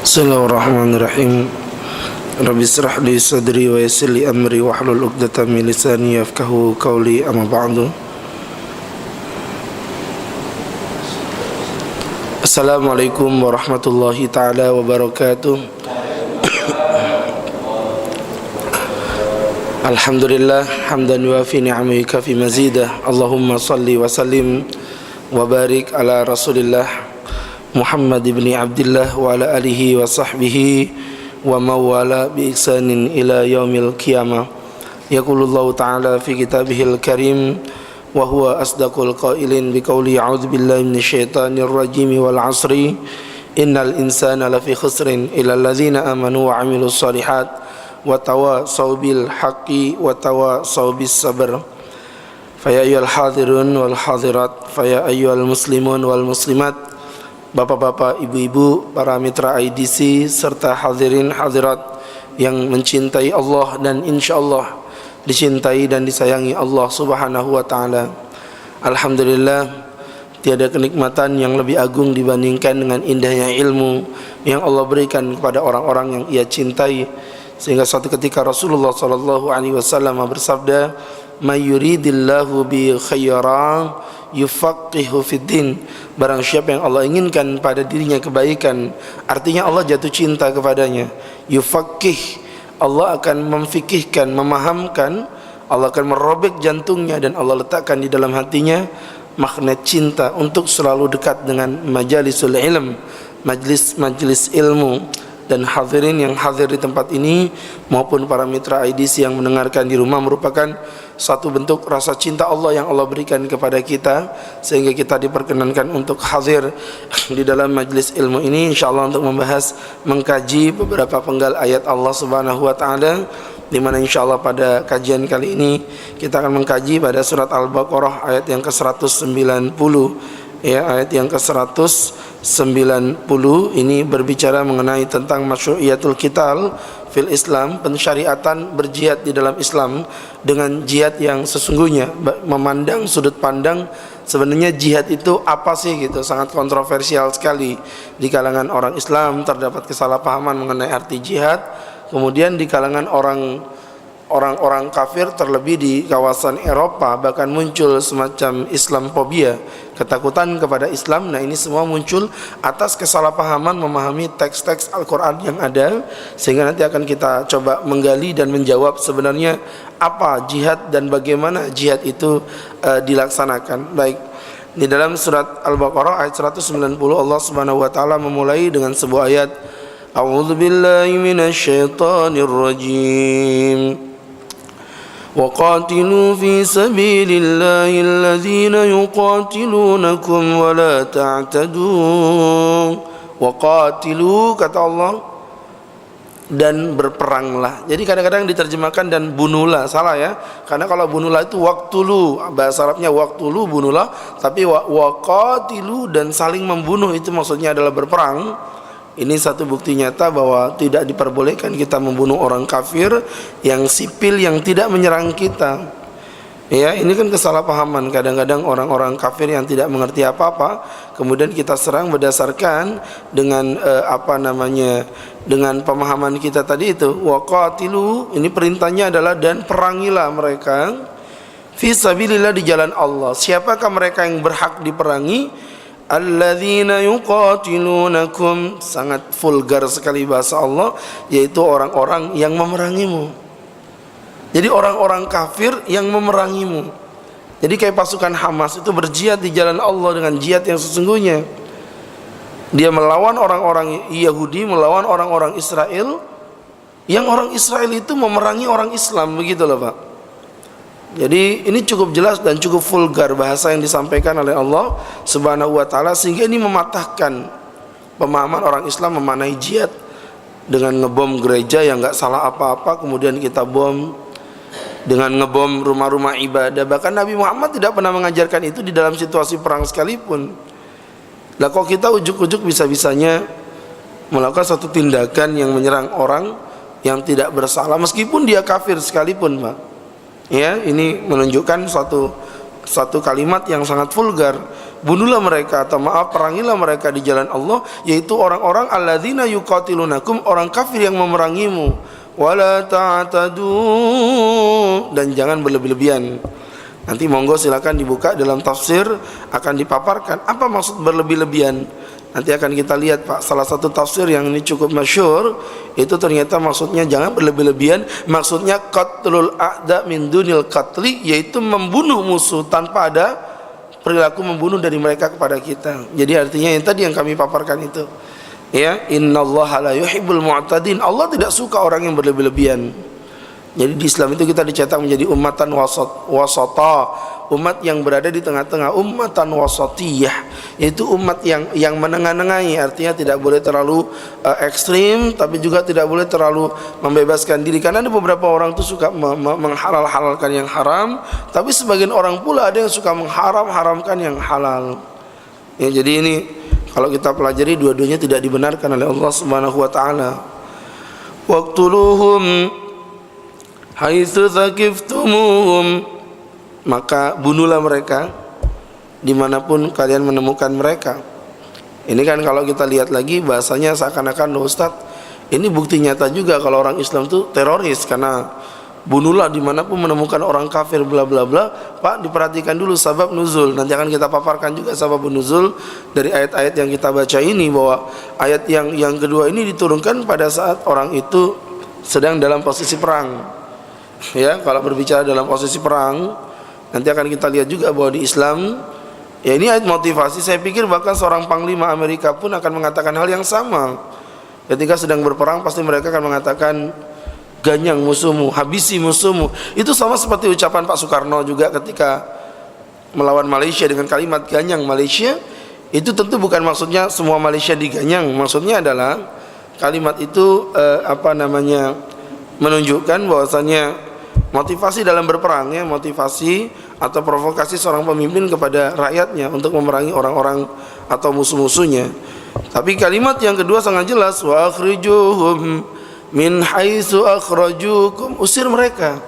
Bismillahirrahmanirrahim. Rabbi israh li sadri wa yassir li amri wahlul 'uqdatam min lisani yafqahu qawli, amma ba'du. Assalamualaikum warahmatullahi taala wabarakatuh. Alhamdulillah hamdan yuafi ni'amika fi mazidah. Allahumma salli wa sallim wa barik ala Rasulillah Muhammad ibn Abdullah wa ala alihi wa sahbihi wa mawala bi ihsanin ila yaumil qiyamah. Yaqulullahu ta'ala fi kitabihil karim wa huwa asdaqul qailin bi qouli a'udzu billahi minasyaitonir rajim wal 'asri innal insana lafi khusrin illa allazina amanu wa 'amilus shalihat wa tawassaw bil haqqi wa tawassaw bis sabr. Fa ya ayyuhal hadirun wal hadirat, fa ya ayyuhal muslimun wal muslimat, bapak-bapak, ibu-ibu, para mitra IDC serta hadirin hadirat yang mencintai Allah dan insyaallah dicintai dan disayangi Allah Subhanahu wa taala. Alhamdulillah, tiada kenikmatan yang lebih agung dibandingkan dengan indahnya ilmu yang Allah berikan kepada orang-orang yang Ia cintai, sehingga suatu ketika Rasulullah sallallahu alaihi wasallam bersabda, "May yuridillahu bi khairan yufaqihu fiddin." Barang siapa yang Allah inginkan pada dirinya kebaikan, artinya Allah jatuh cinta kepadanya, yufaqih, Allah akan memfikihkan, memahamkan, Allah akan merobek jantungnya dan Allah letakkan di dalam hatinya magnet cinta untuk selalu dekat dengan majalisul ilm, majlis ilmu. Dan hadirin yang hadir di tempat ini maupun para mitra IDC yang mendengarkan di rumah merupakan satu bentuk rasa cinta Allah yang Allah berikan kepada kita, sehingga kita diperkenankan untuk hadir di dalam majlis ilmu ini, insyaallah untuk membahas, mengkaji beberapa penggal ayat Allah Subhanahu wa taala, di mana insyaallah pada kajian kali ini kita akan mengkaji pada surat Al-Baqarah ayat yang ke-190. Ya, ayat yang ke-190 ini berbicara mengenai tentang masyru'iyatul qital fil Islam, pensyariatan berjihad di dalam Islam dengan jihad yang sesungguhnya, memandang sudut pandang sebenarnya jihad itu apa sih gitu, sangat kontroversial sekali di kalangan orang Islam, terdapat kesalahpahaman mengenai arti jihad. Kemudian di kalangan orang-orang kafir, terlebih di kawasan Eropa, bahkan muncul semacam Islamfobia, ketakutan kepada Islam. Nah, ini semua muncul atas kesalahpahaman memahami teks-teks Al-Quran yang ada, sehingga nanti akan kita coba menggali dan menjawab sebenarnya apa jihad dan bagaimana jihad itu dilaksanakan. Baik, di dalam surat Al-Baqarah ayat 190 Allah Subhanahu wa taala memulai dengan sebuah ayat, A'udzu billahi minasyaitonir rajim. وَقَاتِلُوا فِي سَبِيلِ اللَّهِ الَّذِينَ يُقَاتِلُونَكُمْ وَلَا تَعْتَدُوا. وَقَاتِلُوا, kata Allah, dan berperanglah. Jadi kadang-kadang diterjemahkan dan bunuhlah, salah ya. Karena kalau bunuhlah itu waqtulu, bahasa Arabnya waqtulu, bunuhlah, tapi waqatilu dan saling membunuh itu maksudnya adalah berperang. Ini satu bukti nyata bahwa tidak diperbolehkan kita membunuh orang kafir yang sipil yang tidak menyerang kita. Ya, ini kan kesalahpahaman. Kadang-kadang orang-orang kafir yang tidak mengerti apa-apa kemudian kita serang berdasarkan dengan dengan pemahaman kita tadi itu. Waqatilu, ini perintahnya adalah dan perangilah mereka fi sabilillah, di jalan Allah. Siapakah mereka yang berhak diperangi? Alladzina yuqatilunakum, sangat vulgar sekali bahasa Allah, yaitu orang-orang yang memerangimu. Jadi orang-orang kafir yang memerangimu. Jadi kayak pasukan Hamas itu berjihad di jalan Allah dengan jihad yang sesungguhnya. Dia melawan orang-orang Yahudi, melawan orang-orang Israel, yang orang Israel itu memerangi orang Islam, begitu loh Pak. Jadi ini cukup jelas dan cukup vulgar bahasa yang disampaikan oleh Allah Subhanahu wa taala, sehingga ini mematahkan pemahaman orang Islam memanai jihad dengan ngebom gereja yang enggak salah apa-apa, kemudian kita bom, dengan ngebom rumah-rumah ibadah. Bahkan Nabi Muhammad tidak pernah mengajarkan itu di dalam situasi perang sekalipun. Lah kok kita ujuk-ujuk bisa-bisanya melakukan satu tindakan yang menyerang orang yang tidak bersalah meskipun dia kafir sekalipun, Pak. Ya, ini menunjukkan suatu satu kalimat yang sangat vulgar. Bunuhlah mereka, atau maaf, perangilah mereka di jalan Allah, yaitu orang-orang alladzina yuqatilunakum, orang kafir yang memerangimu. Wala ta'tadu, dan jangan berlebih-lebihan. Nanti monggo silakan dibuka dalam tafsir, akan dipaparkan apa maksud berlebih-lebihan. Nanti akan kita lihat Pak, salah satu tafsir yang ini cukup masyhur, itu ternyata maksudnya jangan berlebih-lebihan, maksudnya qatlul a'da min dunil qatli, yaitu membunuh musuh tanpa ada perilaku membunuh dari mereka kepada kita. Jadi artinya yang tadi yang kami paparkan itu, ya, innallaha la yuhibbul mu'tadin, Allah tidak suka orang yang berlebih-lebihan. Jadi di Islam itu kita dicetak menjadi ummatan wasata, umat yang berada di tengah-tengah, ummatan wasatiyah, yaitu umat yang menengah-nengahi, artinya tidak boleh terlalu ekstrim, tapi juga tidak boleh terlalu membebaskan diri, karena ada beberapa orang itu suka menghalal-halalkan yang haram, tapi sebagian orang pula ada yang suka mengharam-haramkan yang halal. Ya, jadi ini kalau kita pelajari dua-duanya tidak dibenarkan oleh Allah Subhanahu wa taala. Waqtuluhum haitsu tsaqiftumuhum, maka bunuhlah mereka dimanapun kalian menemukan mereka. Ini kan kalau kita lihat lagi bahasanya seakan-akan, Ustaz, ini bukti nyata juga kalau orang Islam itu teroris, karena bunuhlah dimanapun menemukan orang kafir bla bla bla. Pak, diperhatikan dulu sabab nuzul, nanti akan kita paparkan juga sabab nuzul dari ayat-ayat yang kita baca ini, bahwa ayat yang kedua ini diturunkan pada saat orang itu sedang dalam posisi perang. Ya, kalau berbicara dalam posisi perang, nanti akan kita lihat juga bahwa di Islam, ya ini ayat motivasi. Saya pikir bahkan seorang panglima Amerika pun akan mengatakan hal yang sama. Ketika sedang berperang pasti mereka akan mengatakan, ganyang musuhmu, habisi musuhmu. Itu sama seperti ucapan Pak Soekarno juga ketika melawan Malaysia dengan kalimat ganyang Malaysia. Itu tentu bukan maksudnya semua Malaysia diganyang. Maksudnya adalah kalimat itu menunjukkan bahwasanya motivasi dalam berperang, ya, motivasi atau provokasi seorang pemimpin kepada rakyatnya untuk memerangi orang-orang atau musuh-musuhnya. Tapi kalimat yang kedua sangat jelas, wa akhrijuhum min haitsu akhrajukum, usir mereka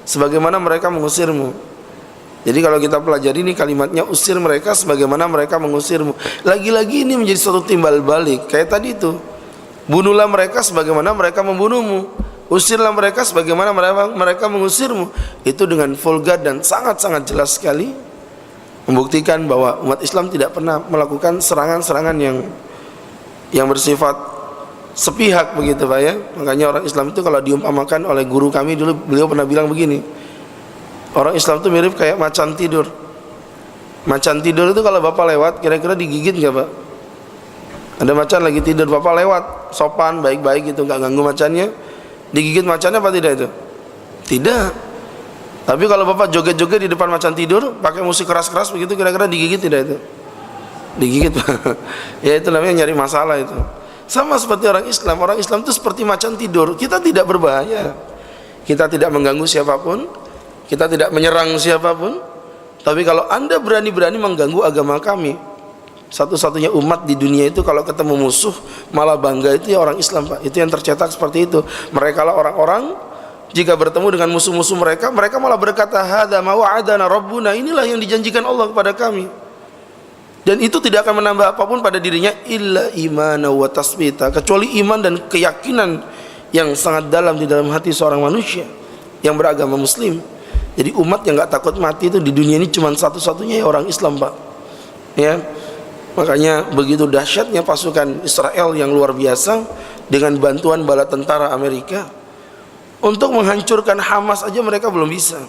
sebagaimana mereka mengusirmu. Jadi kalau kita pelajari ini kalimatnya, usir mereka sebagaimana mereka mengusirmu. Lagi-lagi ini menjadi suatu timbal balik. Kayak tadi itu, bunuhlah mereka sebagaimana mereka membunuhmu, usirlah mereka sebagaimana mereka mengusirmu. Itu dengan vulgar dan sangat-sangat jelas sekali membuktikan bahwa umat Islam tidak pernah melakukan serangan-serangan yang bersifat sepihak begitu Pak, ya. Makanya orang Islam itu kalau diumpamakan oleh guru kami dulu, beliau pernah bilang begini, orang Islam itu mirip kayak macan tidur. Macan tidur itu kalau Bapak lewat kira-kira digigit nggak Pak? Ada macan lagi tidur, Bapak lewat sopan baik-baik gitu, nggak ganggu macannya, digigit macannya apa tidak itu? Tidak. Tapi kalau Bapak joget-joget di depan macan tidur pakai musik keras-keras begitu, kira-kira digigit tidak itu? Digigit Pak. Ya itu namanya nyari masalah itu. Sama seperti orang Islam itu seperti macan tidur. Kita tidak berbahaya, kita tidak mengganggu siapapun, kita tidak menyerang siapapun. Tapi kalau Anda berani-berani mengganggu agama kami, satu-satunya umat di dunia itu kalau ketemu musuh malah bangga, itu ya orang Islam Pak. Itu yang tercetak seperti itu. Mereka lah orang-orang jika bertemu dengan musuh-musuh mereka malah berkata, hadza ma wa'adana rabbuna, inilah yang dijanjikan Allah kepada kami. Dan itu tidak akan menambah apapun pada dirinya illa imana wa tasbita, kecuali iman dan keyakinan yang sangat dalam di dalam hati seorang manusia yang beragama muslim. Jadi umat yang enggak takut mati itu di dunia ini cuma satu-satunya ya orang Islam Pak. Ya. Makanya begitu dahsyatnya pasukan Israel yang luar biasa dengan bantuan bala tentara Amerika untuk menghancurkan Hamas aja mereka belum bisa.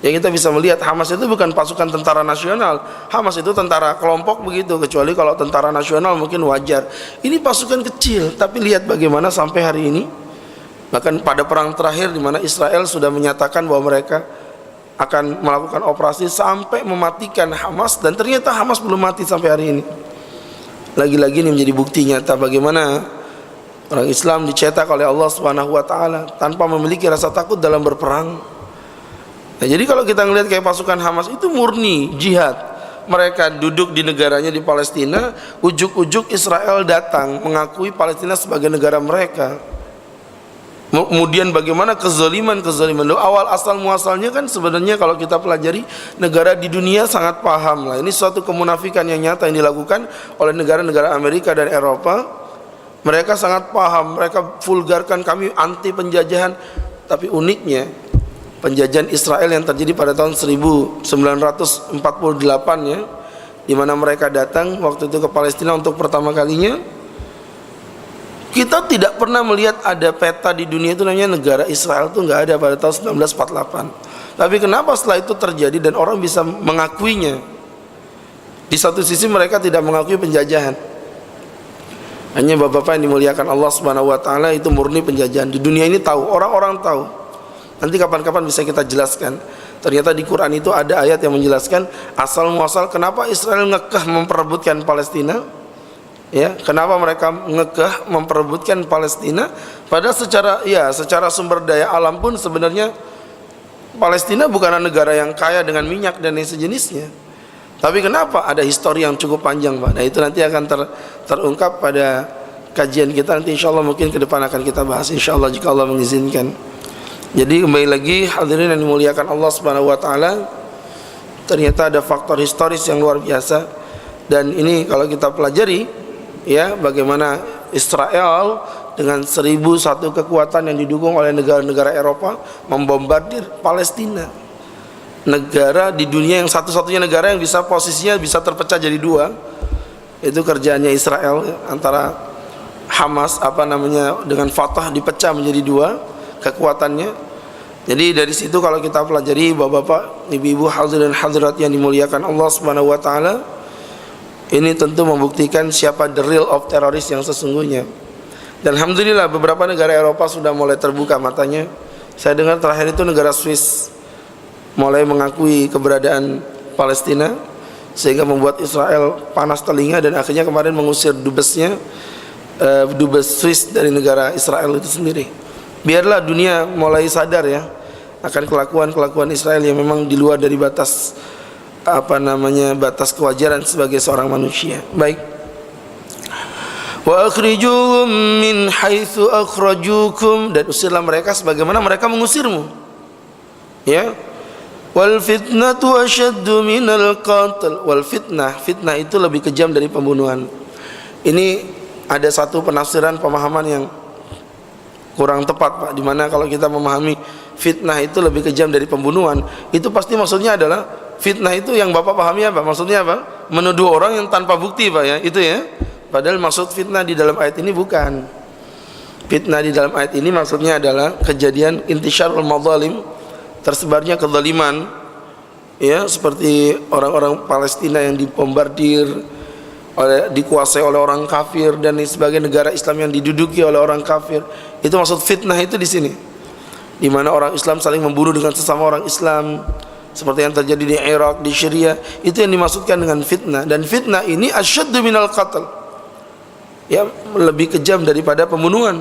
Ya, kita bisa melihat Hamas itu bukan pasukan tentara nasional. Hamas itu tentara kelompok begitu, kecuali kalau tentara nasional mungkin wajar. Ini pasukan kecil, tapi lihat bagaimana sampai hari ini. Bahkan pada perang terakhir di mana Israel sudah menyatakan bahwa mereka akan melakukan operasi sampai mematikan Hamas, dan ternyata Hamas belum mati sampai hari ini. Lagi-lagi ini menjadi bukti nyata bagaimana orang Islam dicetak oleh Allah Subhanahu wa taala tanpa memiliki rasa takut dalam berperang. Nah, jadi kalau kita ngelihat kayak pasukan Hamas itu murni jihad. Mereka duduk di negaranya di Palestina, ujuk-ujuk Israel datang mengakui Palestina sebagai negara mereka. Kemudian bagaimana kezaliman. Awal asal muasalnya kan sebenarnya kalau kita pelajari, negara di dunia sangat paham lah. Ini suatu kemunafikan yang nyata yang dilakukan oleh negara-negara Amerika dan Eropa. Mereka sangat paham, mereka vulgarkan kami anti penjajahan. Tapi uniknya penjajahan Israel yang terjadi pada tahun 1948 ya, di mana mereka datang waktu itu ke Palestina untuk pertama kalinya. Kita tidak pernah melihat ada peta di dunia itu namanya negara Israel, itu nggak ada pada tahun 1948. Tapi kenapa setelah itu terjadi dan orang bisa mengakuinya? Di satu sisi mereka tidak mengakui penjajahan. Hanya bapak-bapak yang dimuliakan Allah Subhanahu wa taala, itu murni penjajahan. Di dunia ini tahu, orang-orang tahu. Nanti kapan-kapan bisa kita jelaskan. Ternyata di Quran itu ada ayat yang menjelaskan asal muasal kenapa Israel ngekeh memperebutkan Palestina. Ya, kenapa mereka ngekeh memperebutkan Palestina? Padahal secara sumber daya alam pun sebenarnya Palestina bukanlah negara yang kaya dengan minyak dan yang sejenisnya. Tapi kenapa? Ada histori yang cukup panjang, Pak. Nah, itu nanti akan terungkap pada kajian kita nanti, insya Allah mungkin ke depan akan kita bahas, insya Allah jika Allah mengizinkan. Jadi kembali lagi hadirin yang dimuliakan Allah Subhanahu wa taala, ternyata ada faktor historis yang luar biasa. Dan ini kalau kita pelajari ya, bagaimana Israel dengan 1001 kekuatan yang didukung oleh negara-negara Eropa membombardir Palestina, negara di dunia yang satu-satunya negara yang bisa posisinya bisa terpecah jadi dua. Itu kerjaannya Israel, antara Hamas dengan Fatah dipecah menjadi dua kekuatannya. Jadi dari situ kalau kita pelajari bapak-bapak, ibu-ibu, hadirin hadirat yang dimuliakan Allah Subhanahu wa taala, ini tentu membuktikan siapa the real of teroris yang sesungguhnya. Dan alhamdulillah beberapa negara Eropa sudah mulai terbuka matanya. Saya dengar terakhir itu negara Swiss mulai mengakui keberadaan Palestina, sehingga membuat Israel panas telinga dan akhirnya kemarin mengusir dubes Swiss dari negara Israel itu sendiri. Biarlah dunia mulai sadar ya akan kelakuan Israel yang memang di luar dari batas batas kewajaran sebagai seorang manusia. Baik. Wa akhrijuhum min haitsu akhrajukum, dan usirlah mereka sebagaimana mereka mengusirmu. Ya. Wal fitnatu asyaddu minal qatl. Wal fitnah itu lebih kejam dari pembunuhan. Ini ada satu penafsiran pemahaman yang kurang tepat, Pak, di mana kalau kita memahami fitnah itu lebih kejam dari pembunuhan, itu pasti maksudnya adalah fitnah itu yang Bapak pahami apa? Maksudnya apa? Menuduh orang yang tanpa bukti, Pak, ya. Itu ya. Padahal maksud fitnah di dalam ayat ini bukan. Fitnah di dalam ayat ini maksudnya adalah kejadian intisyarul madzalim, tersebarnya kezaliman. Ya, seperti orang-orang Palestina yang dibombardir dikuasai oleh orang kafir, dan sebagai negara Islam yang diduduki oleh orang kafir. Itu maksud fitnah itu di sini. Di mana orang Islam saling membunuh dengan sesama orang Islam, seperti yang terjadi di Irak, di Syria. Itu yang dimaksudkan dengan fitnah. Dan fitnah ini asyaddu minal qatl, ya, lebih kejam daripada pembunuhan.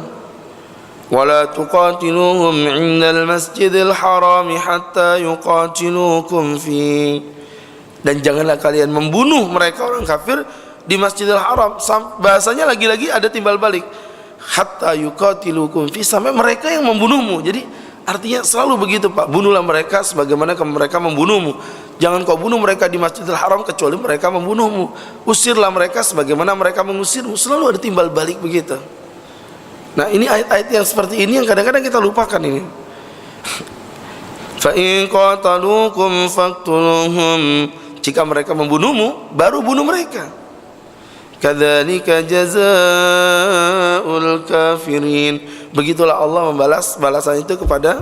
Wala tuqatiluhum 'indal masjidil haram hatta yuqatilukum fi. Dan janganlah kalian membunuh mereka orang kafir di Masjidil Haram. Bahasanya lagi-lagi ada timbal balik, hatta yuqatilukum fi, sampai mereka yang membunuhmu. Jadi artinya selalu begitu, Pak, bunuhlah mereka sebagaimana mereka membunuhmu. Jangan kau bunuh mereka di Masjidil Haram kecuali mereka membunuhmu. Usirlah mereka sebagaimana mereka mengusirmu. Selalu ada timbal balik begitu. Nah, ini ayat-ayat yang seperti ini yang kadang-kadang kita lupakan ini. Fa in qataluukum faqtuluhum, jika mereka membunuhmu baru bunuh mereka. Kadzalika jazaa'ul kafirin, begitulah Allah membalas balasan itu kepada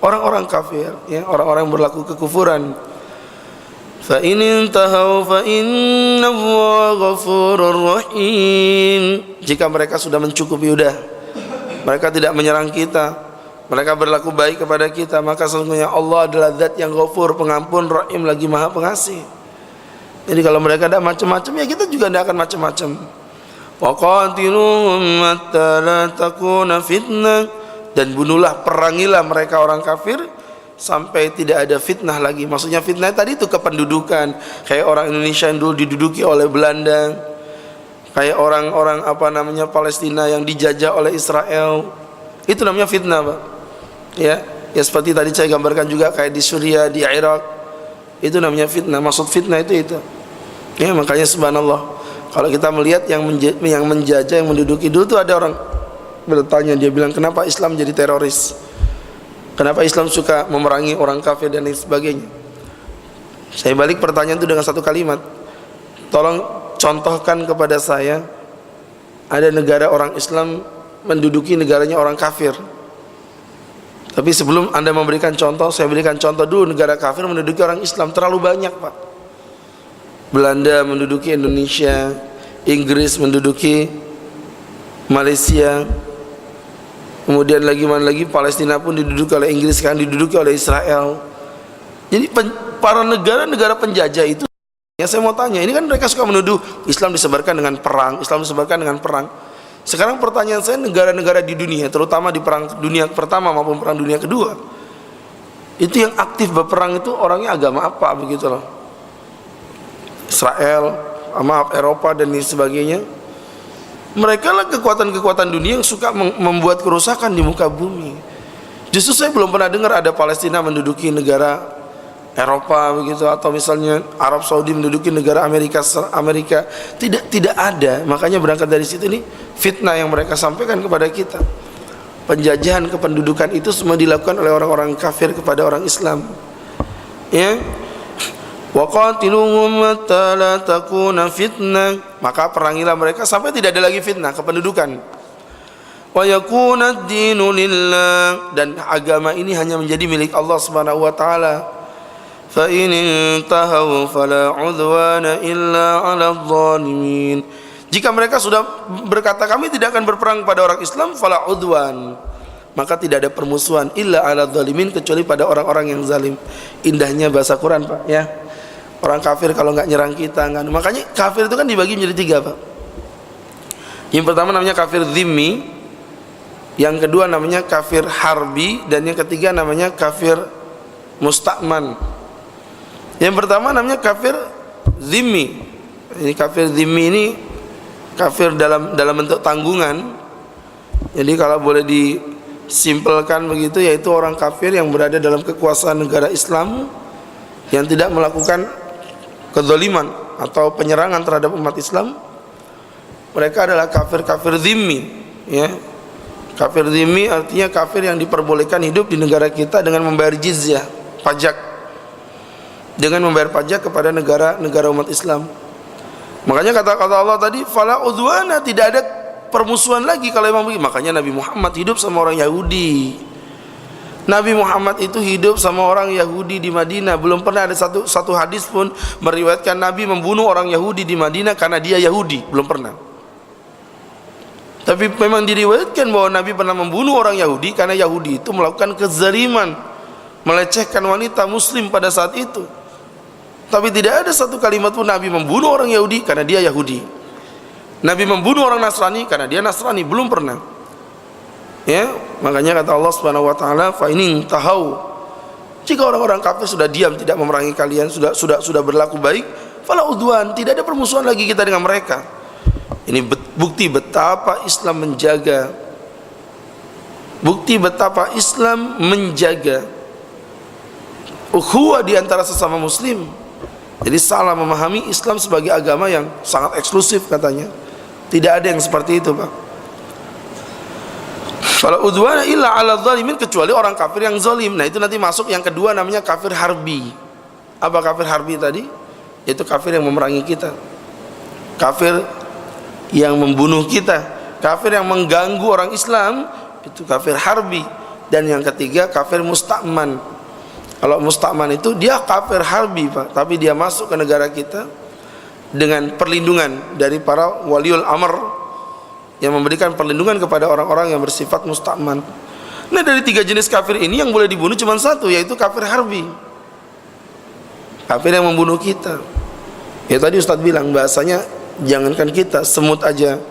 orang-orang kafir, ya, orang-orang yang berlaku kekufuran. Fa in intahau fa innallaha ghafurur rahim, jika mereka sudah mencukupi, udah, mereka tidak menyerang kita, mereka berlaku baik kepada kita, maka sesungguhnya Allah adalah zat yang ghafur, pengampun, rahim, lagi maha pengasih. Jadi kalau mereka ada macam-macam, ya kita juga tidak akan macam-macam. Wa qatiluhum hatta la takuna fitnah, dan bunuhlah, perangilah mereka orang kafir sampai tidak ada fitnah lagi. Maksudnya fitnah tadi itu kependudukan, kayak orang Indonesia yang dulu diduduki oleh Belanda, kayak orang-orang Palestina yang dijajah oleh Israel. Itu namanya fitnah, Pak. Ya, ya seperti tadi saya gambarkan juga kayak di Suriah, di Irak. Itu namanya fitnah. Maksud fitnah itu. Ya, makanya subhanallah, kalau kita melihat yang menjajah, yang menduduki dulu tuh ada orang bertanya, dia bilang, kenapa Islam jadi teroris? Kenapa Islam suka memerangi orang kafir dan lain sebagainya? Saya balik pertanyaan itu dengan satu kalimat. Tolong contohkan kepada saya ada negara orang Islam menduduki negaranya orang kafir. Tapi sebelum Anda memberikan contoh, saya berikan contoh dulu negara kafir menduduki orang Islam. Terlalu banyak, Pak. Belanda menduduki Indonesia, Inggris menduduki Malaysia, kemudian lagi mana lagi, Palestina pun diduduki oleh Inggris, kan diduduki oleh Israel. Jadi para negara-negara penjajah itu, ya saya mau tanya, ini kan mereka suka menuduh Islam disebarkan dengan perang, Islam disebarkan dengan perang. Sekarang pertanyaan saya, negara-negara di dunia, terutama di perang dunia pertama maupun perang dunia kedua, itu yang aktif berperang itu orangnya agama apa, begitu loh. Israel, maaf, Eropa dan lain sebagainya. Mereka lah kekuatan-kekuatan dunia yang suka membuat kerusakan di muka bumi. Justru saya belum pernah dengar ada Palestina menduduki negara Eropa begitu, atau misalnya Arab Saudi menduduki negara Amerika. Tidak ada. Makanya berangkat dari situ, ini fitnah yang mereka sampaikan kepada kita. Penjajahan kependudukan itu semua dilakukan oleh orang-orang kafir kepada orang Islam. Ya, wa qatiluhum hatta la takuna fitnah, maka perangilah mereka sampai tidak ada lagi fitnah kependudukan. Wa yakuna ad-dinu lillah, dan agama ini hanya menjadi milik Allah Subhanahu wa taala. Fa in intahu fala udwana illa 'alal zalimin. Jika mereka sudah berkata kami tidak akan berperang pada orang Islam, fala udwan, maka tidak ada permusuhan illa 'alal zalimin, kecuali pada orang-orang yang zalim. Indahnya bahasa Quran, Pak, ya. Orang kafir kalau nggak nyerang kita, nggak. Makanya kafir itu kan dibagi menjadi 3, Pak. Yang pertama namanya kafir dhimmi, yang kedua namanya kafir harbi, dan yang ketiga namanya kafir musta'man. Yang pertama namanya kafir dhimmi. Ini kafir dhimmi ini kafir dalam bentuk tanggungan. Jadi kalau boleh disimpelkan begitu, yaitu orang kafir yang berada dalam kekuasaan negara Islam yang tidak melakukan kezaliman atau penyerangan terhadap umat Islam. Mereka adalah kafir-kafir dhimmi, ya. Kafir dhimmi artinya kafir yang diperbolehkan hidup di negara kita dengan membayar jizyah, pajak, dengan membayar pajak kepada negara umat Islam. Makanya kata Allah tadi, fala udwana, tidak ada permusuhan lagi kalau memang begitu. Makanya Nabi Muhammad hidup sama orang Yahudi. Nabi Muhammad itu hidup sama orang Yahudi di Madinah. Belum pernah ada satu hadis pun meriwayatkan Nabi membunuh orang Yahudi di Madinah karena dia Yahudi. Belum pernah. Tapi memang diriwayatkan bahwa Nabi pernah membunuh orang Yahudi karena Yahudi itu melakukan kezaliman, melecehkan wanita muslim pada saat itu. Tapi tidak ada satu kalimat pun Nabi membunuh orang Yahudi karena dia Yahudi. Nabi membunuh orang Nasrani karena dia Nasrani, belum pernah. Ya, makanya kata Allah Subhanahu wa taala, fa in tahau, jika orang-orang kafir sudah diam tidak memerangi kalian, sudah berlaku baik, fala udwan, tidak ada permusuhan lagi kita dengan mereka. Ini bukti betapa Islam menjaga, bukti betapa Islam menjaga ukhuwah di antara sesama muslim. Jadi salah memahami Islam sebagai agama yang sangat eksklusif katanya. Tidak ada yang seperti itu, Pak. Fala udwana illa 'alal zalimin, kecuali orang kafir yang zalim. Nah, itu nanti masuk yang kedua namanya kafir harbi. Apa kafir harbi tadi? Itu kafir yang memerangi kita. Kafir yang membunuh kita, kafir yang mengganggu orang Islam, itu kafir harbi. Dan yang ketiga kafir musta'man. Kalau musta'man itu dia kafir harbi, Pak, tapi dia masuk ke negara kita dengan perlindungan dari para waliul amr yang memberikan perlindungan kepada orang-orang yang bersifat musta'man. Nah, dari 3 jenis kafir ini yang boleh dibunuh cuma satu, yaitu kafir harbi. Kafir yang membunuh kita. Ya tadi Ustadz bilang bahasanya, jangankan kita, semut aja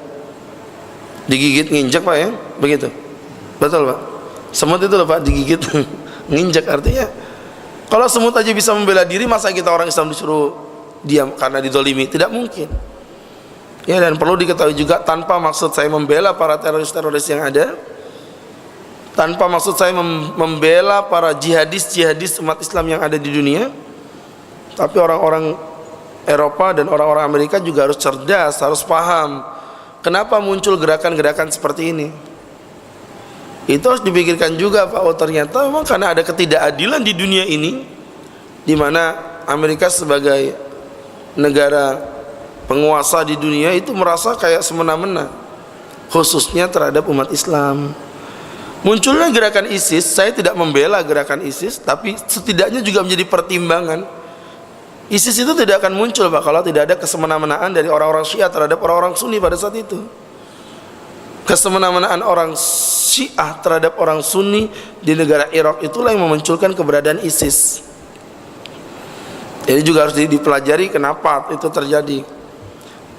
digigit nginjak, Pak, ya, begitu. Betul, Pak. Semut itu loh, Pak, digigit nginjak, artinya kalau semut aja bisa membela diri, masa kita orang Islam disuruh diam karena dizalimi? Tidak mungkin. Ya, dan perlu diketahui juga, tanpa maksud saya membela para teroris-teroris yang ada, Tanpa maksud saya membela para jihadis umat Islam yang ada di dunia, tapi orang-orang Eropa dan orang-orang Amerika juga harus cerdas, harus paham kenapa muncul gerakan-gerakan seperti ini. Itu harus dipikirkan juga, Pak. Oh, ternyata memang karena ada ketidakadilan di dunia ini, di mana Amerika sebagai negara penguasa di dunia itu merasa kayak semena-mena, khususnya terhadap umat Islam. Munculnya gerakan ISIS, saya tidak membela gerakan ISIS, tapi setidaknya juga menjadi pertimbangan. ISIS itu tidak akan muncul, Pak, kalau tidak ada kesemena-menaan dari orang-orang Syiah terhadap orang-orang Sunni pada saat itu. Kesemena-menaan orang Syiah terhadap orang Sunni di negara Irak itulah yang memunculkan keberadaan ISIS. Jadi juga harus dipelajari kenapa itu terjadi.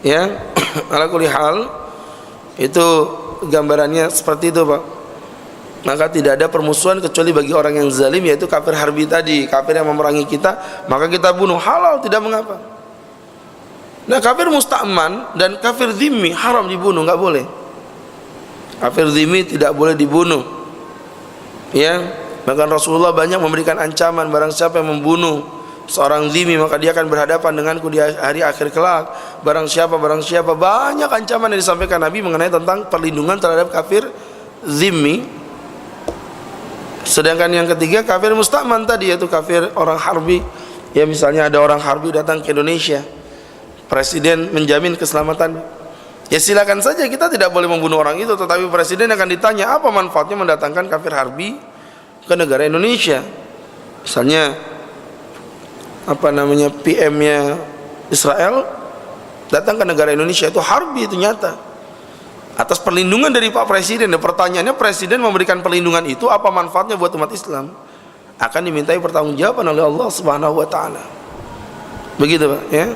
Ya, ala kulli hal itu gambarannya seperti itu, Pak. Maka tidak ada permusuhan kecuali bagi orang yang zalim, yaitu kafir harbi tadi, kafir yang memerangi kita, maka kita bunuh, halal, tidak mengapa. Nah, kafir musta'man dan kafir dhimmi haram dibunuh, nggak boleh. Kafir dhimmi tidak boleh dibunuh. Ya, bahkan Rasulullah banyak memberikan ancaman, barang siapa yang membunuh seorang dhimmi maka dia akan berhadapan denganku di hari akhir kelak. Barang siapa, banyak ancaman yang disampaikan Nabi mengenai tentang perlindungan terhadap kafir dhimmi. Sedangkan yang ketiga kafir musta'man tadi, yaitu kafir orang harbi. Ya, misalnya ada orang harbi datang ke Indonesia, presiden menjamin keselamatan, ya silakan saja, kita tidak boleh membunuh orang itu, tetapi presiden akan ditanya apa manfaatnya mendatangkan kafir harbi ke negara Indonesia. Misalnya PM-nya Israel datang ke negara Indonesia, itu harbi, itu nyata atas perlindungan dari Pak Presiden. Dan pertanyaannya, presiden memberikan perlindungan itu apa manfaatnya buat umat Islam? Akan dimintai pertanggungjawaban oleh Allah Subhanahu wa taala. Begitu, Pak, ya.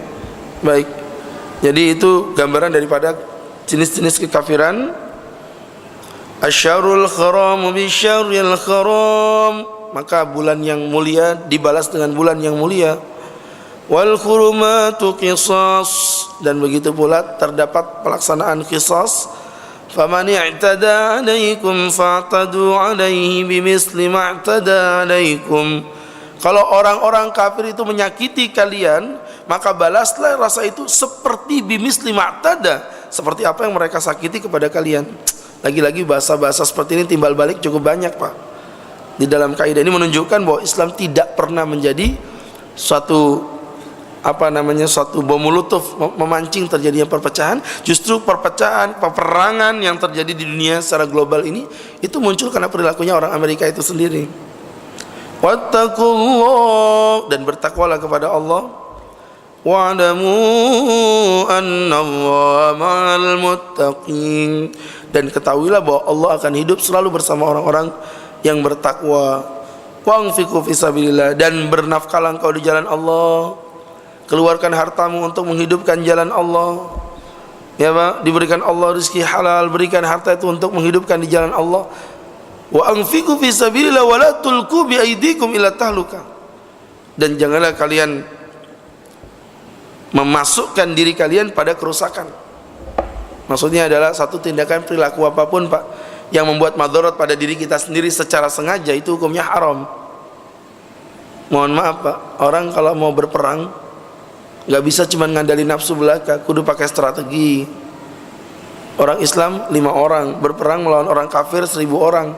Baik. Jadi itu gambaran daripada jenis-jenis kekafiran. Asyarul haram bisyarril haram, maka bulan yang mulia dibalas dengan bulan yang mulia. Wal hurumatu qisas, dan begitu pula terdapat pelaksanaan qisas. Faman i'tada 'alaikum fa'tadu 'alaihi bimisli ma i'tada 'alaikum. Kalau orang-orang kafir itu menyakiti kalian, maka balaslah rasa itu seperti bimisli ma i'tada, seperti apa yang mereka sakiti kepada kalian. Lagi-lagi bahasa-bahasa seperti ini timbal balik cukup banyak, Pak. Di dalam kaidah ini menunjukkan bahwa Islam tidak pernah menjadi suatu bom molotov memancing terjadinya perpecahan. Justru peperangan yang terjadi di dunia secara global ini itu muncul karena perilakunya orang Amerika itu sendiri. Wattaqullah, dan bertakwalah kepada Allah. Wa'lamu annallaha ma'al muttaqin, dan ketahuilah bahwa Allah akan hidup selalu bersama orang-orang yang bertakwa. Wa'anfiqu fisabilillah, dan bernafkahlah engkau di jalan Allah. Keluarkan hartamu untuk menghidupkan jalan Allah, ya Pak. Diberikan Allah rezeki halal, berikan harta itu untuk menghidupkan di jalan Allah. Wa anfiqu fi sabilillah wa la tulqu bi aydikum ila tahluka, dan janganlah kalian memasukkan diri kalian pada kerusakan. Maksudnya adalah satu tindakan perilaku apapun, Pak, yang membuat madarat pada diri kita sendiri secara sengaja, itu hukumnya haram. Mohon maaf, Pak, orang kalau mau berperang nggak bisa cuma ngandalin nafsu belaka, kudu pakai strategi. Orang Islam 5 orang berperang melawan orang kafir 1000 orang.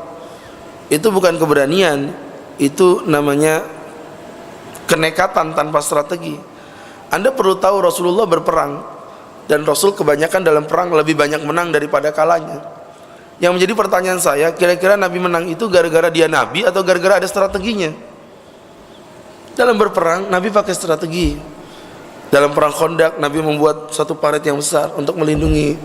Itu bukan keberanian, itu namanya kenekatan tanpa strategi. Anda perlu tahu Rasulullah berperang, dan Rasul kebanyakan dalam perang lebih banyak menang daripada kalahnya. Yang menjadi pertanyaan saya, kira-kira Nabi menang itu gara-gara dia Nabi atau gara-gara ada strateginya? Dalam berperang Nabi pakai strategi. Dalam perang Khandaq Nabi membuat satu parit yang besar untuk melindungi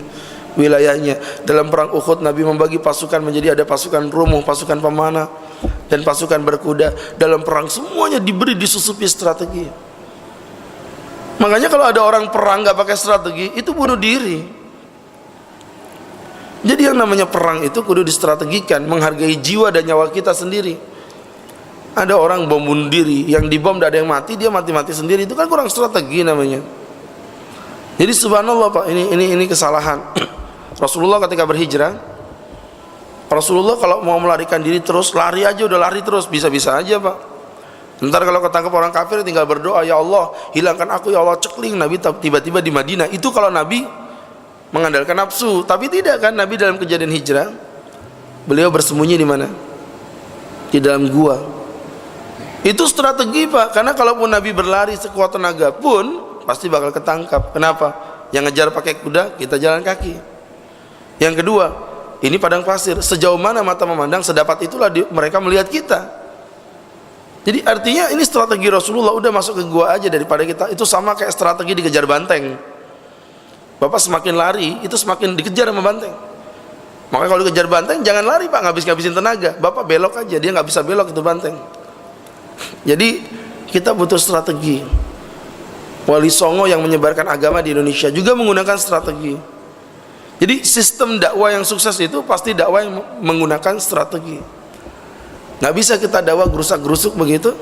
wilayahnya. Dalam perang Uhud Nabi membagi pasukan menjadi ada pasukan rumuh, pasukan pemanah, dan pasukan berkuda. Dalam perang semuanya disusupi strategi. Makanya kalau ada orang perang nggak pakai strategi, itu bunuh diri. Jadi yang namanya perang itu kudu distrategikan, menghargai jiwa dan nyawa kita sendiri. Ada orang bom bunuh diri, yang dibom tidak ada yang mati, dia mati-mati sendiri, itu kan kurang strategi namanya. Jadi subhanallah, Pak, ini kesalahan. Rasulullah ketika berhijrah, Rasulullah kalau mau melarikan diri terus, lari aja, udah lari terus, bisa-bisa aja Pak. Ntar kalau ketangkep orang kafir tinggal berdoa, ya Allah hilangkan aku, ya Allah cekling. Nabi tiba-tiba di Madinah. Itu kalau Nabi mengandalkan nafsu. Tapi tidak kan, Nabi dalam kejadian hijrah beliau bersembunyi di mana? Di dalam gua. Itu strategi Pak, karena kalaupun Nabi berlari sekuat tenaga pun pasti bakal ketangkap. Kenapa? Yang ngejar pakai kuda, kita jalan kaki. Yang kedua, ini padang pasir, sejauh mana mata memandang, sedapat itulah mereka melihat kita. Jadi artinya ini strategi Rasulullah, udah masuk ke gua aja daripada kita. Itu sama kayak strategi dikejar banteng. Bapak semakin lari, itu semakin dikejar sama banteng. Makanya kalau dikejar banteng jangan lari Pak, ngabisin tenaga. Bapak belok aja, dia nggak bisa belok itu banteng. Jadi kita butuh strategi. Wali Songo yang menyebarkan agama di Indonesia juga menggunakan strategi. Jadi sistem dakwah yang sukses itu pasti dakwah yang menggunakan strategi. Nggak bisa kita dakwah gerusak-gerusuk begitu,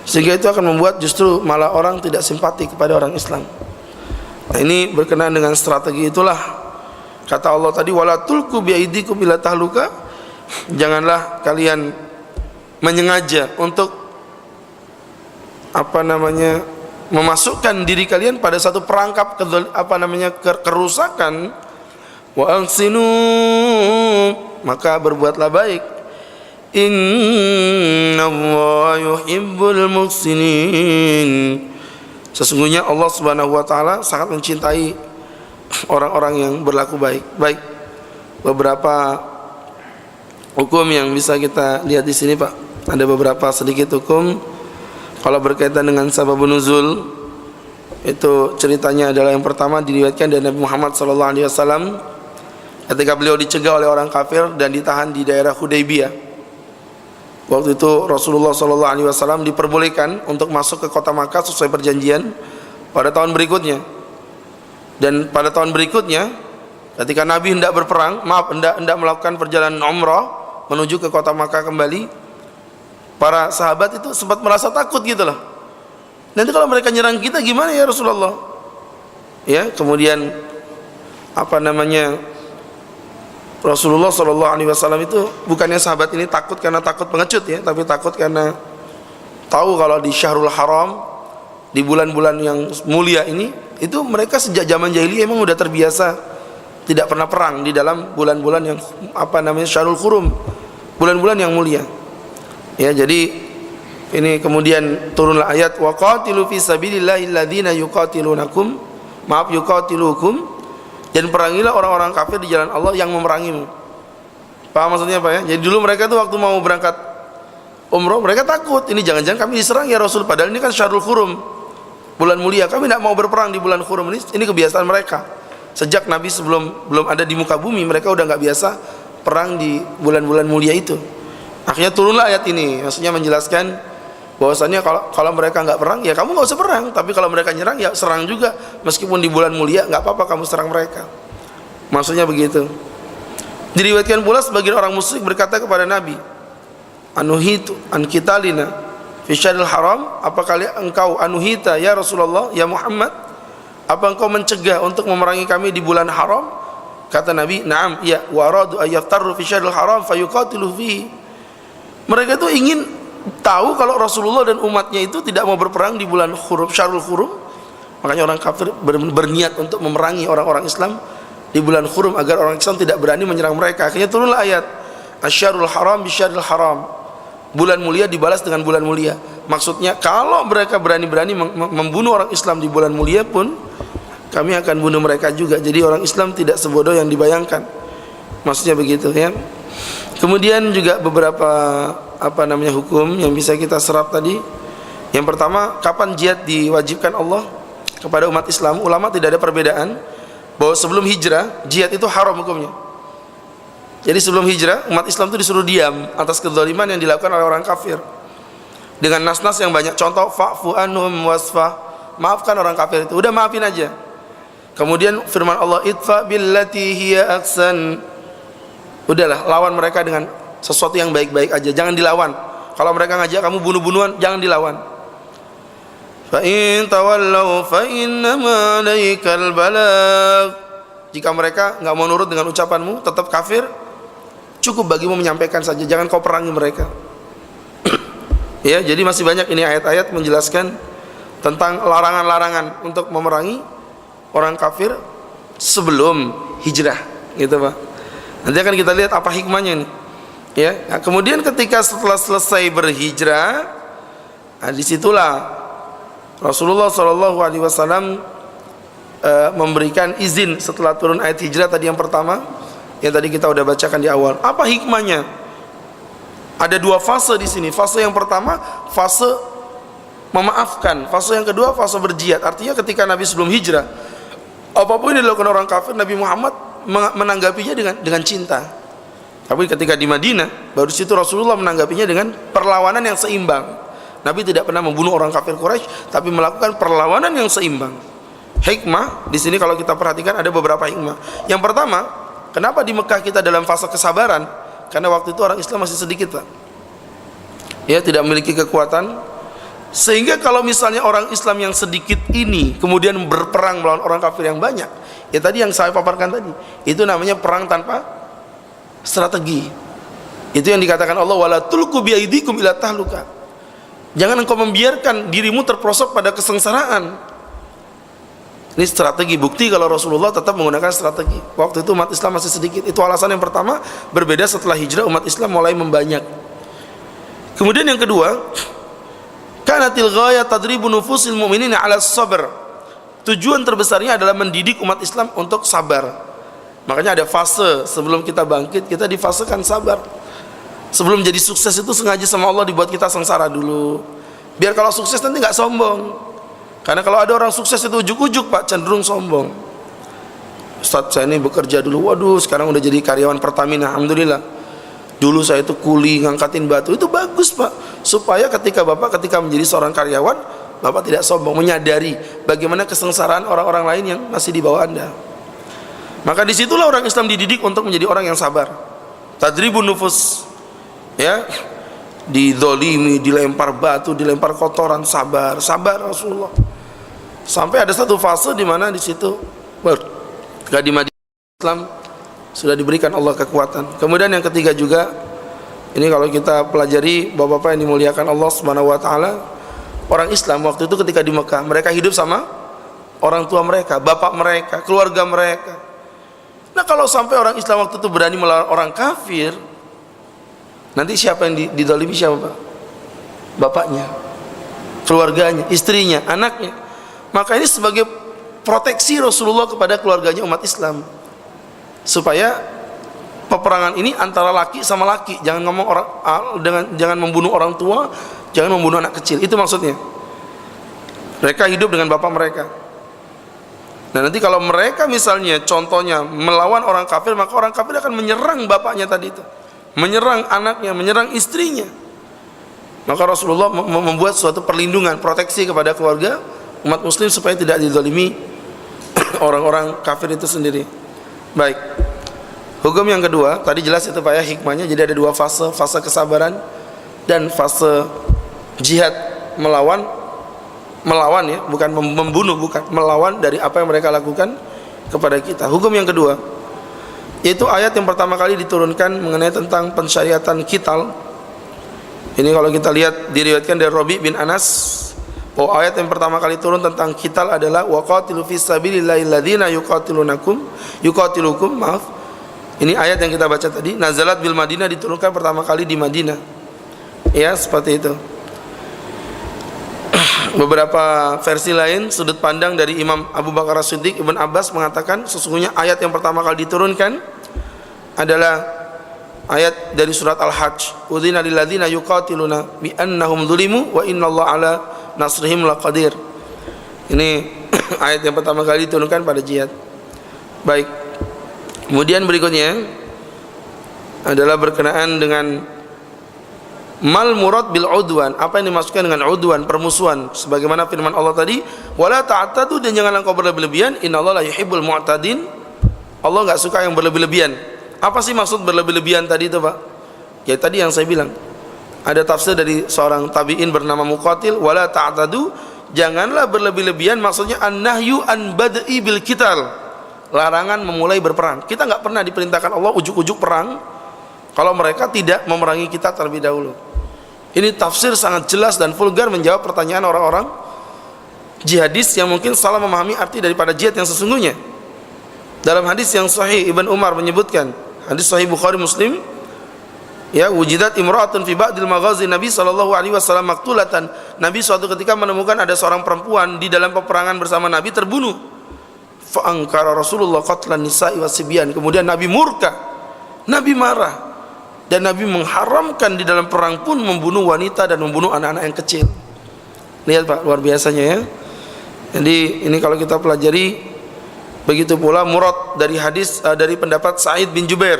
sehingga itu akan membuat justru malah orang tidak simpati kepada orang Islam. Nah, ini berkenaan dengan strategi. Itulah kata Allah tadi, wala tulqu biaidikum ila tahluka, janganlah kalian menyengaja untuk memasukkan diri kalian pada satu perangkap kerusakan. Wa ahsinu, maka berbuatlah baik. Innallaha yuhibbul muhsinin, sesungguhnya Allah Subhanahu wa taala sangat mencintai orang-orang yang berlaku baik. Baik, beberapa hukum yang bisa kita lihat di sini Pak. Ada beberapa sedikit hukum. Kalau berkaitan dengan sababun nuzul, itu ceritanya adalah yang pertama diriwayatkan dari Nabi Muhammad SAW ketika beliau dicegah oleh orang kafir dan ditahan di daerah Hudaybiyah. Waktu itu Rasulullah SAW diperbolehkan untuk masuk ke kota Makkah sesuai perjanjian pada tahun berikutnya. Dan pada tahun berikutnya, ketika Nabi hendak melakukan perjalanan umrah menuju ke kota Makkah kembali, para sahabat itu sempat merasa takut gitu loh. Nanti kalau mereka nyerang kita gimana ya Rasulullah? Ya, kemudian Rasulullah SAW itu bukannya sahabat ini takut karena takut pengecut ya, tapi takut karena tahu kalau di Syahrul Haram, di bulan-bulan yang mulia ini, itu mereka sejak zaman jahiliyah emang udah terbiasa tidak pernah perang di dalam bulan-bulan yang Syahrul Hurum, bulan-bulan yang mulia. Ya, jadi ini kemudian turunlah ayat wa qatilu fi sabilillahi alladziina yuqatilukum, dan perangilah orang-orang kafir di jalan Allah yang memerangimu. Paham maksudnya apa ya? Jadi dulu mereka tuh waktu mau berangkat umroh, mereka takut, ini jangan-jangan kami diserang ya Rasul, padahal ini kan Syahrul Hurum, bulan mulia, kami tidak mau berperang di bulan Hurum ini. Ini kebiasaan mereka. Sejak Nabi belum ada di muka bumi, mereka udah nggak biasa perang di bulan-bulan mulia itu. Akhirnya turunlah ayat ini, maksudnya menjelaskan bahwasannya kalau mereka nggak perang ya kamu nggak usah perang, tapi kalau mereka nyerang ya serang juga, meskipun di bulan mulia nggak apa-apa kamu serang mereka. Maksudnya begitu. Diriwayatkan pula sebagian orang musyrik berkata kepada Nabi, anuhitu an qitalina fi syahril haram, apakah engkau anuhita ya Rasulullah, ya Muhammad, apa engkau mencegah untuk memerangi kami di bulan haram? Kata Nabi, na'am, ya, wa aradu ayyaftaru fi syahril haram fayuqatilu fihi. Mereka itu ingin tahu kalau Rasulullah dan umatnya itu tidak mau berperang di bulan Hurum, Syahrul Hurum. Makanya orang kafir berniat untuk memerangi orang-orang Islam di bulan Hurum agar orang Islam tidak berani menyerang mereka. Akhirnya turunlah ayat Asyarul Haram bisyaril Haram, bulan mulia dibalas dengan bulan mulia. Maksudnya kalau mereka berani-berani membunuh orang Islam di bulan mulia pun, kami akan bunuh mereka juga. Jadi orang Islam tidak sebodoh yang dibayangkan. Maksudnya begitu ya. Kemudian juga beberapa hukum yang bisa kita serap tadi. Yang pertama, kapan jihad diwajibkan Allah kepada umat Islam? Ulama tidak ada perbedaan bahwa sebelum hijrah jihad itu haram hukumnya. Jadi sebelum hijrah umat Islam itu disuruh diam atas kezaliman yang dilakukan oleh orang kafir. Dengan nas-nas yang banyak, contoh fa'fu anhum wasfah, maafkan orang kafir itu, udah maafin aja. Kemudian firman Allah, idfa billati hiya ahsan, udahlah lawan mereka dengan sesuatu yang baik-baik aja, jangan dilawan. Kalau mereka ngajak kamu bunuh-bunuhan, jangan dilawan. Fa in tawallaw fa innama 'alaikal balagh. Jika mereka enggak mau nurut dengan ucapanmu, tetap kafir, cukup bagimu menyampaikan saja, jangan kau perangi mereka. Ya, jadi masih banyak ini ayat-ayat menjelaskan tentang larangan-larangan untuk memerangi orang kafir sebelum hijrah, gitu Pak. Nanti akan kita lihat apa hikmahnya nih. Ya, nah, kemudian ketika setelah selesai berhijrah, nah, disitulah Rasulullah SAW memberikan izin setelah turun ayat hijrah tadi yang pertama, yang tadi kita udah bacakan di awal. Apa hikmahnya? Ada dua fase di sini. Fase yang pertama, fase memaafkan. Fase yang kedua, fase berjihad. Artinya ketika Nabi sebelum hijrah, apapun yang dilakukan orang kafir, Nabi Muhammad menanggapinya dengan cinta. Tapi ketika di Madinah, baru situ Rasulullah menanggapinya dengan perlawanan yang seimbang. Nabi tidak pernah membunuh orang kafir Quraisy, tapi melakukan perlawanan yang seimbang. Hikmah di sini kalau kita perhatikan ada beberapa hikmah. Yang pertama, kenapa di Mekah kita dalam fase kesabaran? Karena waktu itu orang Islam masih sedikit, Pak. Ya, tidak memiliki kekuatan. Sehingga kalau misalnya orang Islam yang sedikit ini kemudian berperang melawan orang kafir yang banyak, ya tadi yang saya paparkan tadi, itu namanya perang tanpa strategi. Itu yang dikatakan Allah, wala tulqu biaidikum ila tahluka. Jangan engkau membiarkan dirimu terperosok pada kesengsaraan. Ini strategi, bukti kalau Rasulullah tetap menggunakan strategi. Waktu itu umat Islam masih sedikit. Itu alasan yang pertama. Berbeda setelah hijrah, umat Islam mulai membanyak. Kemudian yang kedua, kanatil ghaya tadribu nufusil mu'minina 'ala sabr. Tujuan terbesarnya adalah mendidik umat Islam untuk sabar. Makanya ada fase sebelum kita bangkit, kita difasekan sabar. Sebelum jadi sukses itu sengaja sama Allah dibuat kita sengsara dulu, biar kalau sukses nanti nggak sombong. Karena kalau ada orang sukses itu ujuk-ujuk, Pak, cenderung sombong. Ustadz, saya ini bekerja dulu, waduh sekarang udah jadi karyawan Pertamina, alhamdulillah. Dulu saya itu kuli ngangkatin batu, itu bagus, Pak, supaya ketika menjadi seorang karyawan, Bapak tidak sombong, menyadari bagaimana kesengsaraan orang-orang lain yang masih di bawah Anda. Maka disitulah orang Islam dididik untuk menjadi orang yang sabar. Tadribun nufus, ya, dizolimi, dilempar batu, dilempar kotoran, sabar, sabar Rasulullah. Sampai ada satu fase di mana di situ, di Madinah Islam sudah diberikan Allah kekuatan. Kemudian yang ketiga juga, ini kalau kita pelajari bapak-bapak yang dimuliakan Allah Subhanahu Wa Taala, orang Islam waktu itu ketika di Mekah, mereka hidup sama orang tua mereka, bapak mereka, keluarga mereka. Nah, kalau sampai orang Islam waktu itu berani melawan orang kafir, nanti siapa yang didolimi? Siapa, Pak? Bapaknya, keluarganya, istrinya, anaknya. Maka ini sebagai proteksi Rasulullah kepada keluarganya umat Islam, supaya peperangan ini antara laki sama laki, jangan ngomong jangan membunuh orang tua, jangan membunuh anak kecil. Itu maksudnya. Mereka hidup dengan bapak mereka. Nah, nanti kalau mereka misalnya contohnya melawan orang kafir, maka orang kafir akan menyerang bapaknya tadi itu, menyerang anaknya, menyerang istrinya. Maka Rasulullah membuat suatu perlindungan, proteksi kepada keluarga umat muslim supaya tidak dizalimi orang-orang kafir itu sendiri. Baik. Hukum yang kedua, tadi jelas itu Pak ya hikmahnya. Jadi ada dua fase, fase kesabaran dan fase jihad, melawan ya, bukan membunuh, bukan melawan dari apa yang mereka lakukan kepada kita. Hukum yang kedua, yaitu ayat yang pertama kali diturunkan mengenai tentang pensyariatan qital. Ini kalau kita lihat diriwayatkan dari Rabi bin Anas, bahwa ayat yang pertama kali turun tentang qital adalah waqatilu fis sabilillahi alladzina yuqatilukum, maaf. Ini ayat yang kita baca tadi, nazalat bil Madinah, diturunkan pertama kali di Madinah. Ya, seperti itu. Beberapa versi lain, sudut pandang dari Imam Abu Bakar As-Siddiq, Ibn Abbas mengatakan sesungguhnya ayat yang pertama kali diturunkan adalah ayat dari surat Al-Hajj, udzina lil ladzina yuqatiluna bi annahum zulimu wa innallaha ala nasrihim laqadir. Ini ayat yang pertama kali diturunkan pada jihad. Baik. Kemudian berikutnya adalah berkenaan dengan mal murad bil udwan, apa yang dimaksudkan dengan udwan, permusuhan, sebagaimana firman Allah tadi, wala ta'tadu, dan janganlah engkau berlebih-lebihan, innallaha la yuhibbul mu'tadin. Allah enggak suka yang berlebih-lebihan. Apa sih maksud berlebih-lebihan tadi itu, Pak? Ya tadi yang saya bilang. Ada tafsir dari seorang tabi'in bernama Muqatil, wala ta'tadu, janganlah berlebih-lebihan, maksudnya an-nahyu an bad'i bil qital, larangan memulai berperang. Kita enggak pernah diperintahkan Allah ujuk-ujuk perang, kalau mereka tidak memerangi kita terlebih dahulu. Ini tafsir sangat jelas dan vulgar menjawab pertanyaan orang-orang jihadis yang mungkin salah memahami arti daripada jihad yang sesungguhnya. Dalam hadis yang sahih, Ibn Umar menyebutkan, hadis sahih Bukhari Muslim, ya, wujidat imra'atun fi ba'dil maghazi Nabi sallallahu alaihi wasallam maktulatan. Nabi suatu ketika menemukan ada seorang perempuan di dalam peperangan bersama Nabi terbunuh. Fa ankara Rasulullah qatlan nisa'i wasibyan. Kemudian Nabi murka, Nabi marah, dan Nabi mengharamkan di dalam perang pun membunuh wanita dan membunuh anak-anak yang kecil. Lihat Pak, luar biasanya ya. Jadi ini kalau kita pelajari, begitu pula murad dari hadis dari pendapat Sa'id bin Jubair.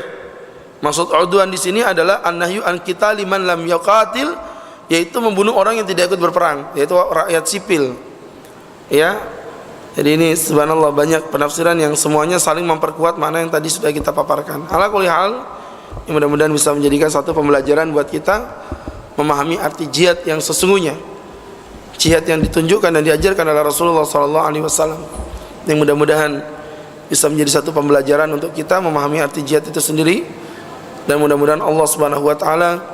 Maksud udwan di sini adalah an-nahyu an qitali man lam yuqatil, yaitu membunuh orang yang tidak ikut berperang, yaitu rakyat sipil. Ya. Jadi ini subhanallah banyak penafsiran yang semuanya saling memperkuat mana yang tadi sudah kita paparkan. Ala kulli hal, mudah-mudahan bisa menjadikan satu pembelajaran buat kita memahami arti jihad yang sesungguhnya, jihad yang ditunjukkan dan diajarkan oleh Rasulullah SAW. Yang mudah-mudahan bisa menjadi satu pembelajaran untuk kita memahami arti jihad itu sendiri, dan mudah-mudahan Allah Subhanahu wa taala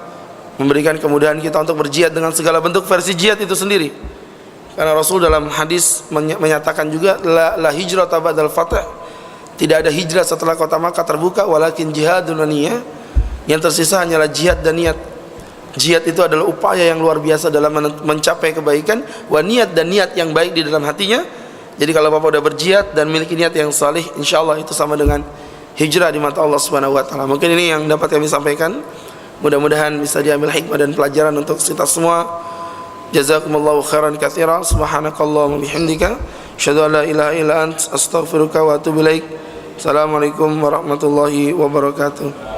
memberikan kemudahan kita untuk berjihad dengan segala bentuk versi jihad itu sendiri. Karena Rasul dalam hadis menyatakan juga la hijrata ba'dal fath, tidak ada hijrah setelah kota Makkah terbuka, walakin jihadun niyah, yang tersisa hanyalah jihad dan niat. Jihad itu adalah upaya yang luar biasa dalam mencapai kebaikan, wa niat, dan niat yang baik di dalam hatinya. Jadi kalau Bapak sudah berjihad dan memiliki niat yang salih, insyaallah itu sama dengan hijrah di mata Allah Subhanahu wa taala. Mungkin ini yang dapat kami sampaikan. Mudah-mudahan bisa diambil hikmah dan pelajaran untuk kita semua. Jazakumullahu khairan katsira. Subhanakallahumma bihamdika asyhadu an la ilaha illa anta astaghfiruka wa atubu ilaik. Assalamualaikum warahmatullahi wabarakatuh.